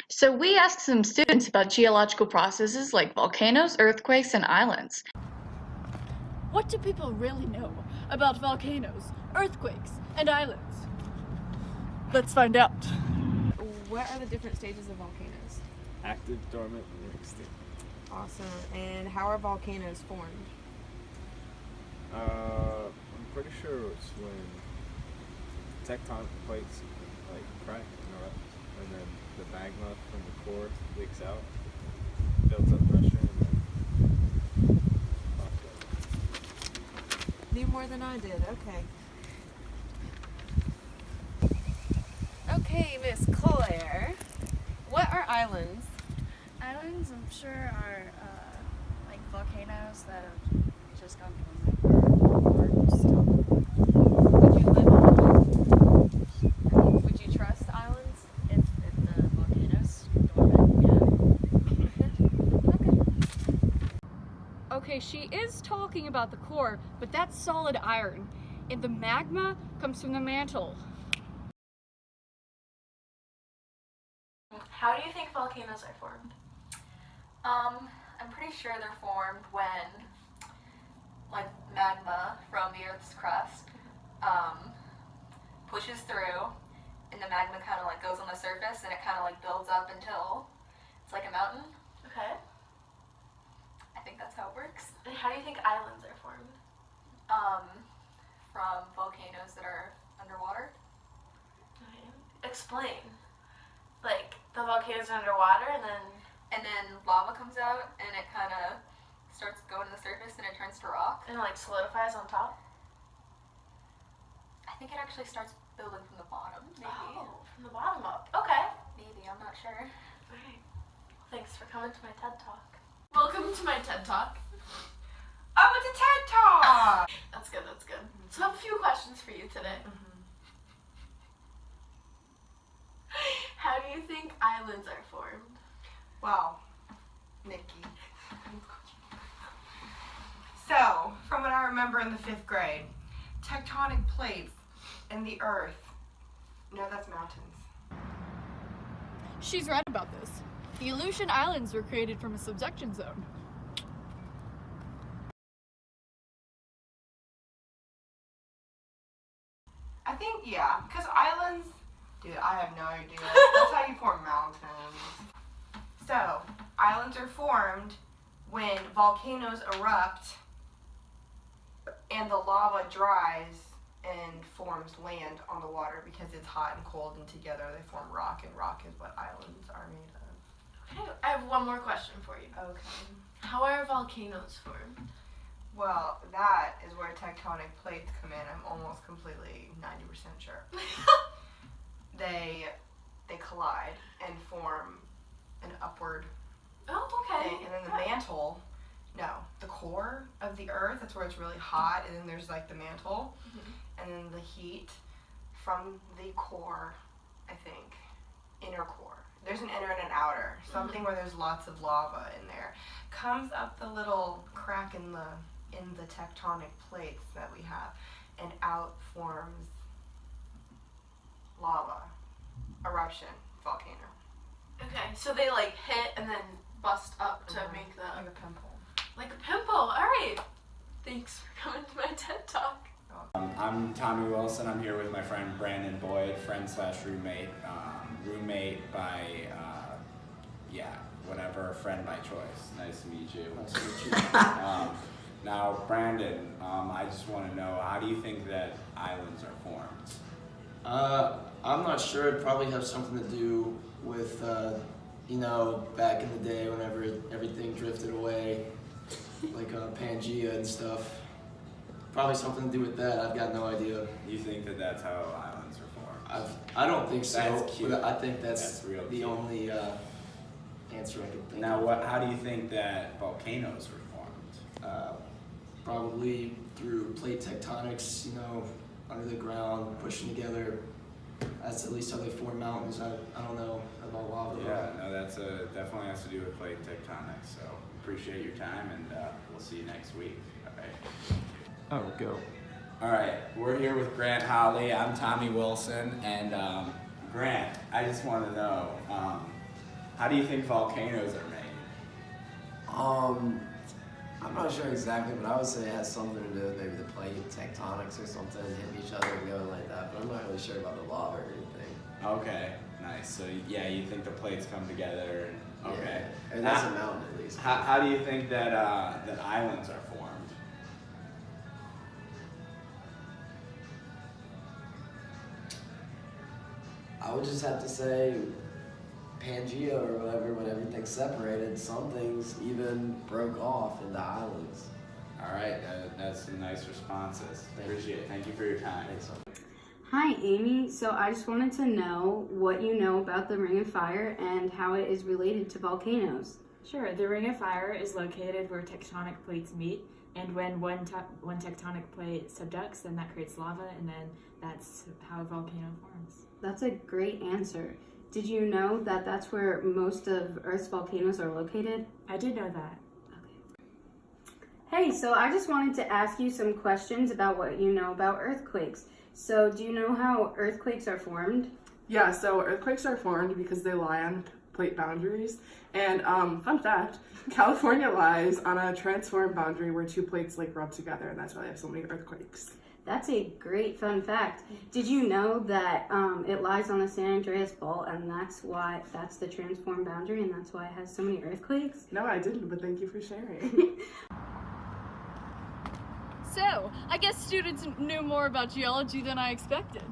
So we asked some students about geological processes like volcanoes, earthquakes, and islands. What do people really know about volcanoes, earthquakes, and islands? Let's find out. What are the different stages of volcanoes? Active, dormant, and extinct. Awesome. And how are volcanoes formed? I'm pretty sure it's when tectonic plates like crack and erupt, and then the magma from the core leaks out, builds up pressure, and then pops up. Knew more than I did. Okay. Okay, Miss Claire. What are islands? Islands, I'm sure, are like volcanoes that have just gone dormant or still. Would you live on them? Would you trust islands? If the volcanoes dormant, yeah. Okay, she is talking about the core, but that's solid iron, and the magma comes from the mantle. How do you think volcanoes are formed? I'm pretty sure they're formed when, like, magma from the Earth's crust pushes through, and the magma kind of like goes on the surface, and it kind of like builds up until it's like a mountain. Okay. I think that's how it works. And how do you think islands are formed? From volcanoes that are underwater. Okay. Explain. Like, the volcanoes are underwater And then lava comes out, and it kind of starts going to the surface, and it turns to rock. and it like solidifies on top? I think it actually starts building from the bottom, maybe. Oh, from the bottom up. Okay. Maybe, I'm not sure. Alright. Well, thanks for coming to my TED Talk. Welcome to my TED Talk. Oh, it's a TED Talk! That's good, that's good. So I have a few questions for you today. How do you think islands are formed? Well, Nikki. So, from what I remember in the 5th grade, tectonic plates in the earth. No, that's mountains. She's right about this. The Aleutian Islands were created from a subduction zone. I think, yeah, because islands, dude, I have no idea. That's how you form mountains. So, islands are formed when volcanoes erupt and the lava dries and forms land on the water because it's hot and cold, and together they form rock, and rock is what islands are made of. Okay, I have one more question for you. Okay. How are volcanoes formed? Well, that is where tectonic plates come in. I'm almost completely 90% sure. They collide and form an upward Oh, okay. thing, and then the mantle, no, the core of the earth, that's where it's really hot, and then there's like the mantle, and then the heat from the core, I think, inner core. There's an inner and an outer, something where there's lots of lava in there, comes up the little crack in the tectonic plates that we have, and out forms lava, eruption, volcano. Okay, so they like hit and then bust up to make the Like a pimple. like a pimple. All right. Thanks for coming to my TED Talk. I'm Tommy Wilson. I'm here with my friend Brandon Boyd, friend slash roommate. Roommate by, whatever, friend by choice. Nice to meet you. Nice to meet you. Now, Brandon, I just want to know, how do you think that islands are formed? I'm not sure. It'd probably have something to do with, back in the day whenever everything drifted away, like Pangea and stuff. Probably something to do with that. I've got no idea. You think that that's how islands are formed? I don't think so. That's cute. But I think that's real the cute. only answer I can think Now, of. how do you think that volcanoes were formed? Probably through plate tectonics, under the ground, pushing together. That's at least how they form mountains. I don't know about lava. Yeah, no, that's definitely has to do with plate tectonics. So appreciate your time, and we'll see you next week. All right. Oh, go. All right, we're here with Grant Holly. I'm Tommy Wilson, and Grant, I just want to know, How do you think volcanoes are made? I'm not sure exactly, but I would say it has something to do with maybe the plate tectonics or something, hitting each other and going like that, but I'm not really sure about the lava or anything. Okay, nice. So yeah, you think the plates come together and okay. Yeah, or that's a mountain at least. How do you think that that islands are formed? I would just have to say Pangea or whatever, when everything's separated, some things even broke off into islands. All right, that's some nice responses. Appreciate it. Thank you for your time. Thanks. Hi, Amy. So I just wanted to know what you know about the Ring of Fire and how it is related to volcanoes. Sure. The Ring of Fire is located where tectonic plates meet, and when one tectonic plate subducts, then that creates lava, and then that's how a volcano forms. That's a great answer. Did you know that that's where most of Earth's volcanoes are located? I did know that. Hey, so I just wanted to ask you some questions about what you know about earthquakes. So do you know how earthquakes are formed? Yeah, so earthquakes are formed because they lie on plate boundaries. And fun fact, California lies on a transform boundary where two plates like rub together, and that's why they have so many earthquakes. That's a great fun fact. Did you know that it lies on the San Andreas Fault, and that's the transform boundary, and that's why it has so many earthquakes? No, I didn't, but thank you for sharing. So, I guess students knew more about geology than I expected.